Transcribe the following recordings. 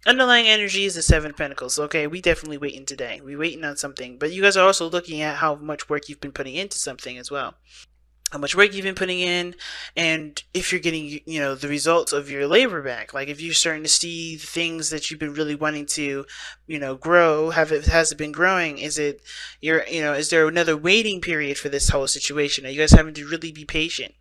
Underlying energy is the Seven of Pentacles. Okay, we definitely waiting today. We waiting on something. But you guys are also looking at how much work you've been putting into something as well. How much work you've been putting in, and if you're getting, the results of your labor back. Like if you're starting to see the things that you've been really wanting to, grow. Has it been growing? Is it is there another waiting period for this whole situation? Are you guys having to really be patient?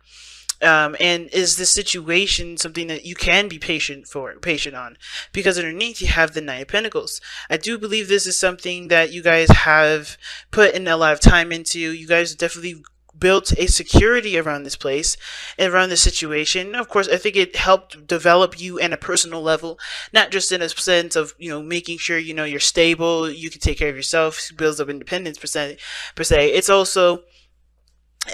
And is this situation something that you can be patient on? Because underneath you have the Nine of Pentacles. I do believe this is something that you guys have put in a lot of time into. You guys definitely built a security around this place and around this situation. Of course, I think it helped develop you in a personal level, not just in a sense of, making sure, you're stable, you can take care of yourself, builds up independence per se. It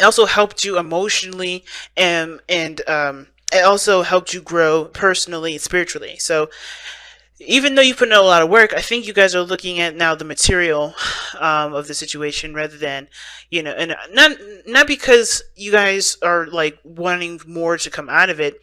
also helped you emotionally, and it also helped you grow personally and spiritually. So even though you put in a lot of work, I think you guys are looking at now the material of the situation rather than, and not because you guys are like wanting more to come out of it.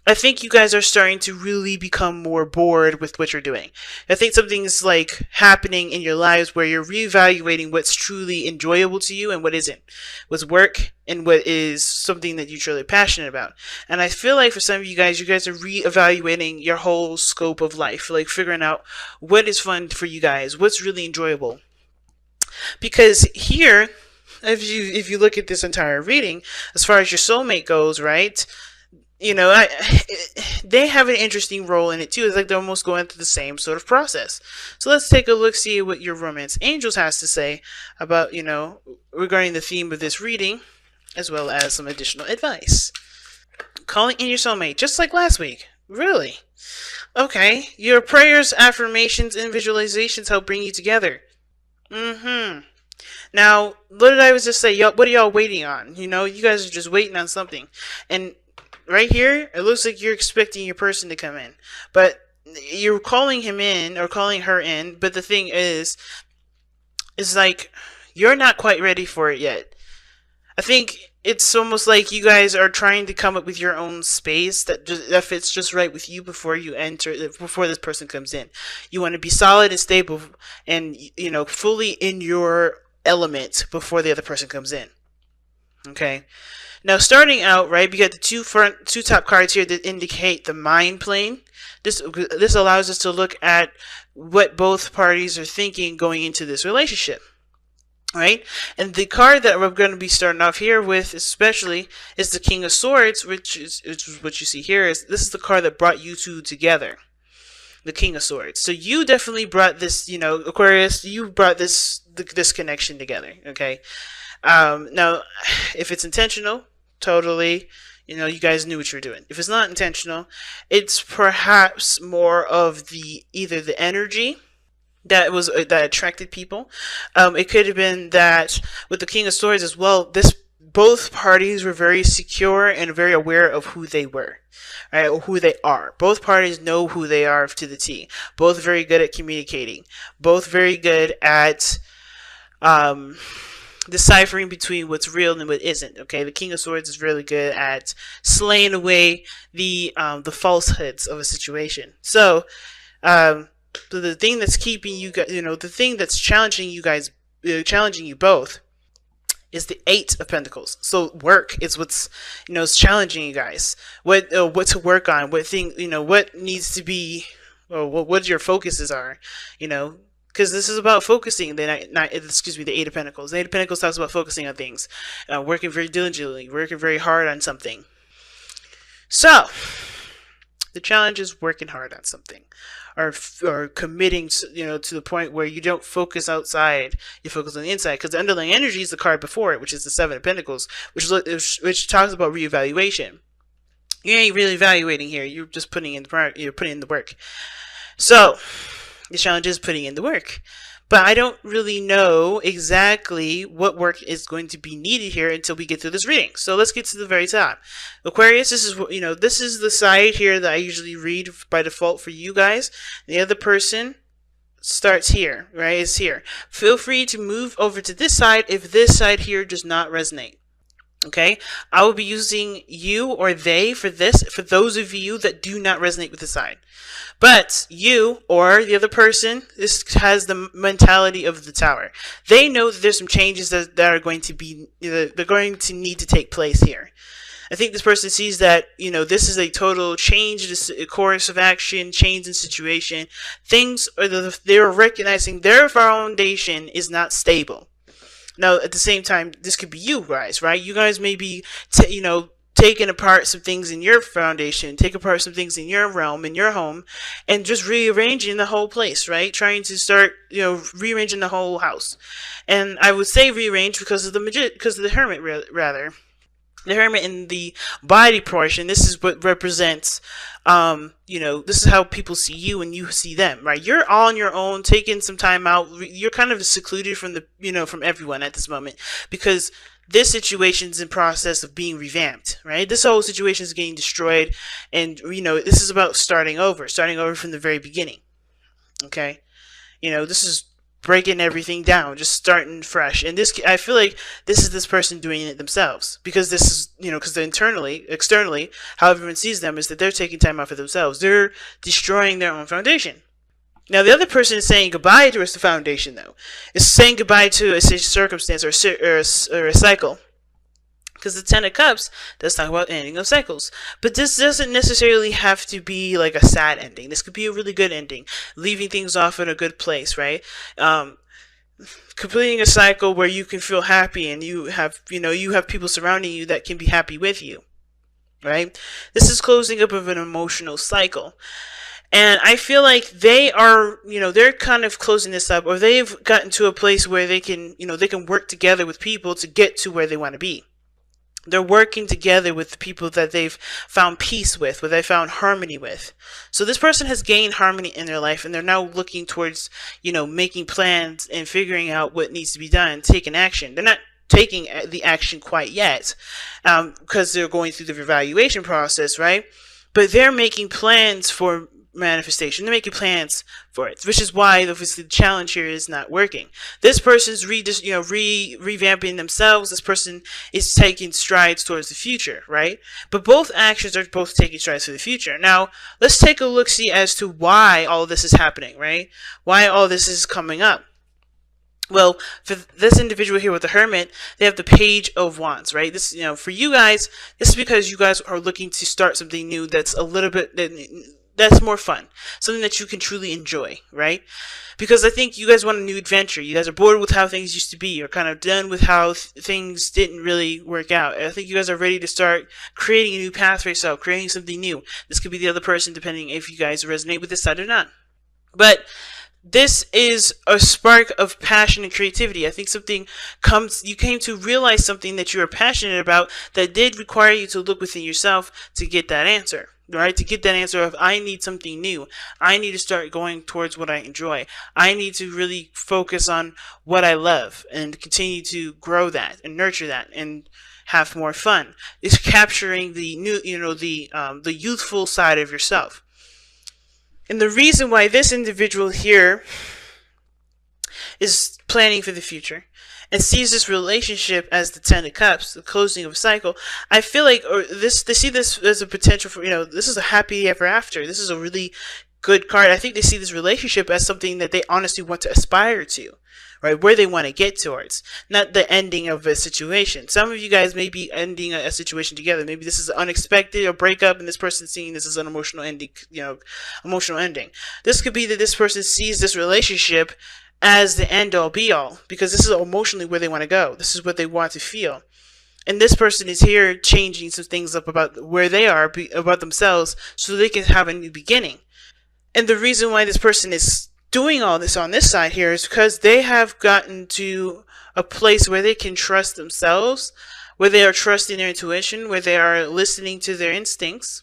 I think you guys are starting to really become more bored with what you're doing. I think something's like happening in your lives where you're reevaluating what's truly enjoyable to you and what isn't. What's work and what is something that you're truly passionate about. And I feel like for some of you guys are reevaluating your whole scope of life, like figuring out what is fun for you guys, what's really enjoyable. Because here, if you look at this entire reading, as far as your soulmate goes, right? They have an interesting role in it too. It's like they're almost going through the same sort of process. So let's take a look, see what your romance angels has to say about, regarding the theme of this reading, as well as some additional advice. Calling in your soulmate, just like last week. Really? Okay. Your prayers, affirmations, and visualizations help bring you together. Now, what did I just say? What are y'all waiting on? You guys are just waiting on something. And right here, it looks like you're expecting your person to come in, but you're calling him in or calling her in. But the thing is, it's like you're not quite ready for it yet. I think it's almost like you guys are trying to come up with your own space that fits just right with you before this person comes in. You want to be solid and stable and fully in your element before the other person comes in. Okay. Now, starting out, right, we got the two top cards here that indicate the mind plane. This allows us to look at what both parties are thinking going into this relationship, right? And the card that we're going to be starting off here with, especially, is the King of Swords, which is what you see here. This is the card that brought you two together, the King of Swords. So you definitely brought this, Aquarius. You brought this connection together. Okay. Now, if it's intentional, totally, you guys knew what you were doing. If it's not intentional, it's perhaps more of either the energy that attracted people. It could have been that with the King of Swords as well, both parties were very secure and very aware of who they were, right? Or who they are. Both parties know who they are to the T. Both very good at communicating. Both very good at deciphering between what's real and what isn't. Okay, the King of Swords is really good at slaying away the falsehoods of a situation. So, the thing that's keeping you guys, the thing that's challenging you guys, challenging you both, is the Eight of Pentacles. So work is what's is challenging you guys. What to work on? What what needs to be, or what your focuses are. Because this is about focusing. The Eight of Pentacles. The Eight of Pentacles talks about focusing on things, working very diligently, working very hard on something. So, the challenge is working hard on something, or committing, to the point where you don't focus outside, you focus on the inside. Because the underlying energy is the card before it, which is the Seven of Pentacles, which talks about reevaluation. You ain't really evaluating here. You're just putting in the work. So, the challenge is putting in the work. But I don't really know exactly what work is going to be needed here until we get through this reading. So let's get to the very top. Aquarius, this is the side here that I usually read by default for you guys. The other person starts here, right? It's here. Feel free to move over to this side if this side here does not resonate. Okay, I will be using you or they for this, for those of you that do not resonate with the sign. But you or the other person, this has the mentality of the tower. They know that there's some changes that are going to be, they're going to need to take place here. I think this person sees that, this is a total change, this a course of action, change in situation. Things, or they're recognizing their foundation is not stable. Now, at the same time, this could be you guys, right? You guys may be, taking apart some things in your foundation, take apart some things in your realm, in your home, and just rearranging the whole place, right? Trying to start, rearranging the whole house. And I would say rearrange because of the hermit, rather. The hermit in the body portion, this is what represents, this is how people see you and you see them, right? You're all on your own, taking some time out. You're kind of secluded from from everyone at this moment, because this situation is in process of being revamped, right? This whole situation is getting destroyed, and, this is about starting over from the very beginning, okay? This is breaking everything down, just starting fresh. And I feel like this is this person doing it themselves, because this is, because externally, how everyone sees them is that they're taking time out for themselves. They're destroying their own foundation. Now, the other person is saying goodbye to the foundation, though. It's saying goodbye to a circumstance or a cycle. Because the Ten of Cups does talk about ending of cycles. But this doesn't necessarily have to be like a sad ending. This could be a really good ending, leaving things off in a good place, right? Completing a cycle where you can feel happy, and you have people surrounding you that can be happy with you, right? This is closing up of an emotional cycle. And I feel like they are, they're kind of closing this up, or they've gotten to a place where they can, they can work together with people to get to where they want to be. They're working together with the people that they've found peace with, where they found harmony with. So this person has gained harmony in their life, and they're now looking towards, making plans and figuring out what needs to be done, taking action. They're not taking the action quite yet, because they're going through the evaluation process, right? But they're making plans for manifestation. They're making plans for it, which is why obviously the challenge here is not working. This person's revamping themselves. This person is taking strides towards the future, right? But both actions are both taking strides for the future. Now, let's take a look-see as to why all this is happening, right? Why all this is coming up. Well, for this individual here with the Hermit, they have the Page of Wands, right? This, for you guys, this is because you guys are looking to start something new that's a little bit, that's more fun, something that you can truly enjoy, right? Because I think you guys want a new adventure. You guys are bored with how things used to be. You're kind of done with how things didn't really work out. I think you guys are ready to start creating a new path for yourself, creating something new. This could be the other person, depending if you guys resonate with this side or not. But this is a spark of passion and creativity. I think you came to realize something that you are passionate about that did require you to look within yourself to get that answer. Right? To get that answer of, I need something new. I need to start going towards what I enjoy. I need to really focus on what I love and continue to grow that and nurture that and have more fun. It's capturing the new, the youthful side of yourself. And the reason why this individual here is planning for the future and sees this relationship as the Ten of Cups, the closing of a cycle, I feel like, they see this as a potential for, this is a happy ever after. This is a really good card. I think they see this relationship as something that they honestly want to aspire to, right? Where they want to get towards, not the ending of a situation. Some of you guys may be ending a situation together. Maybe this is unexpected, a breakup, and this person's seeing this as an emotional ending, emotional ending. This could be that this person sees this relationship as the end all be all, because this is emotionally where they want to go. This is what they want to feel. And this person is here changing some things up about where they are, about themselves, so they can have a new beginning. And the reason why this person is doing all this on this side here is because they have gotten to a place where they can trust themselves, where they are trusting their intuition, where they are listening to their instincts,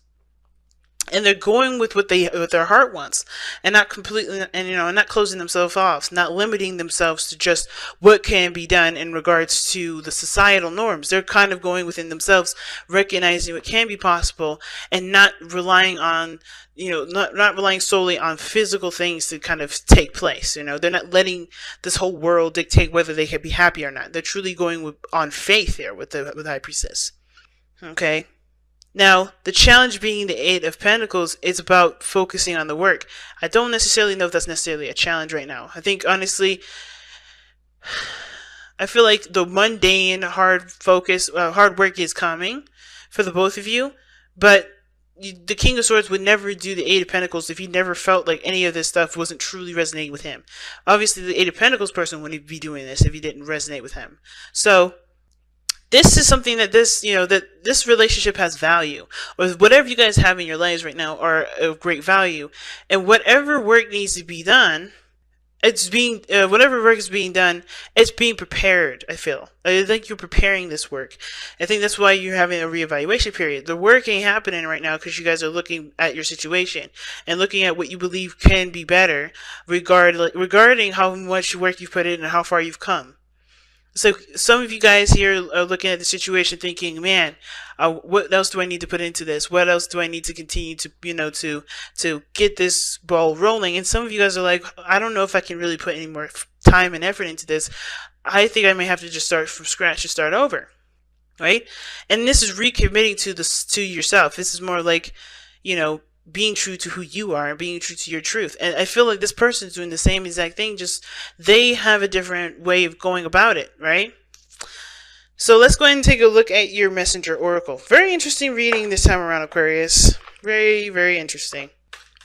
and they're going with what their heart wants, and not completely, and not closing themselves off, not limiting themselves to just what can be done in regards to the societal norms. They're kind of going within themselves, recognizing what can be possible, and not relying on, not relying solely on physical things to kind of take place. They're not letting this whole world dictate whether they can be happy or not. They're truly going on faith here with the High Priestess. Okay. Now, the challenge being the Eight of Pentacles is about focusing on the work. I don't necessarily know if that's necessarily a challenge right now. I think, honestly, I feel like the mundane, hard work is coming for the both of you, but the King of Swords would never do the Eight of Pentacles if he never felt like any of this stuff wasn't truly resonating with him. Obviously, the Eight of Pentacles person wouldn't be doing this if he didn't resonate with him. So, this is something that this relationship has value, or whatever you guys have in your lives right now are of great value, and whatever work needs to be done, whatever work is being done, it's being prepared. I think you're preparing this work. I think that's why you're having a reevaluation period. The work ain't happening right now because you guys are looking at your situation and looking at what you believe can be better regarding how much work you've put in and how far you've come. So some of you guys here are looking at the situation thinking, man, what else do I need to put into this? What else do I need to continue to, to get this ball rolling? And some of you guys are like, I don't know if I can really put any more time and effort into this. I think I may have to just start from scratch and start over, right? And this is recommitting to yourself. This is more like, being true to who you are and being true to your truth. And I feel like this person's doing the same exact thing, just they have a different way of going about it, right? So let's go ahead and take a look at your Messenger Oracle. Very interesting reading this time around, Aquarius. Very, very interesting.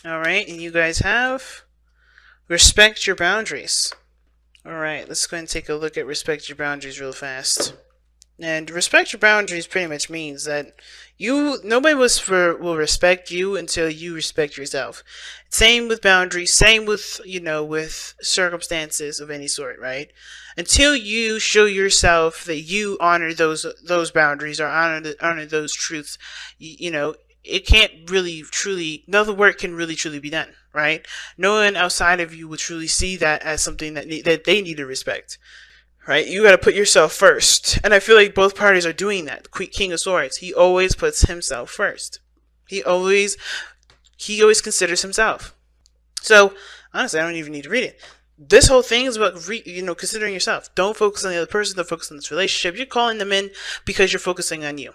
All right, and you guys have respect your boundaries. All right, let's go ahead and take a look at respect your boundaries real fast. And respect your boundaries pretty much means that nobody will respect you until you respect yourself. Same with boundaries, same with, with circumstances of any sort, right? Until you show yourself that you honor those boundaries or honor those truths, it can't really truly, no other work can really truly be done, right? No one outside of you will truly see that as something that they need to respect. Right? You got to put yourself first. And I feel like both parties are doing that. The King of Swords, he always puts himself first. He always considers himself. So, honestly, I don't even need to read it. This whole thing is about, considering yourself. Don't focus on the other person. Don't focus on this relationship. You're calling them in because you're focusing on you.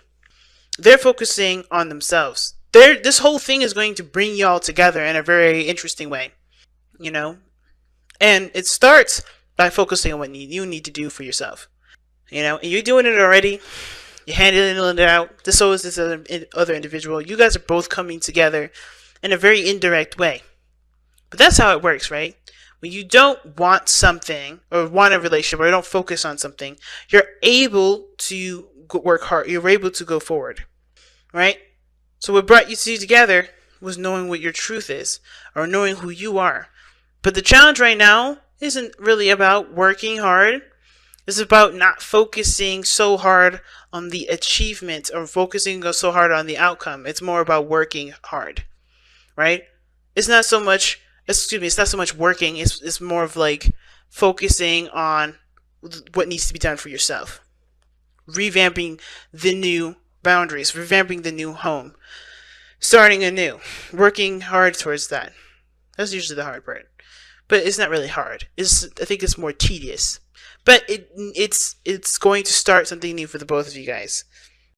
They're focusing on themselves. This whole thing is going to bring y'all together in a very interesting way. And it starts by focusing on what you need to do for yourself. And you're doing it already. You're handling it out. So is this other individual. You guys are both coming together in a very indirect way. But that's how it works, right? When you don't want something or want a relationship or don't focus on something, you're able to work hard. You're able to go forward, right? So what brought you two together was knowing what your truth is or knowing who you are. But the challenge right now isn't really about working hard. It's about not focusing so hard on the achievement or focusing so hard on the outcome. It's more about working hard, right? It's not so much working. It's more of like focusing on what needs to be done for yourself. Revamping the new boundaries, revamping the new home, starting anew, working hard towards that. That's usually the hard part. But it's not really hard. I think it's more tedious. But it's going to start something new for the both of you guys.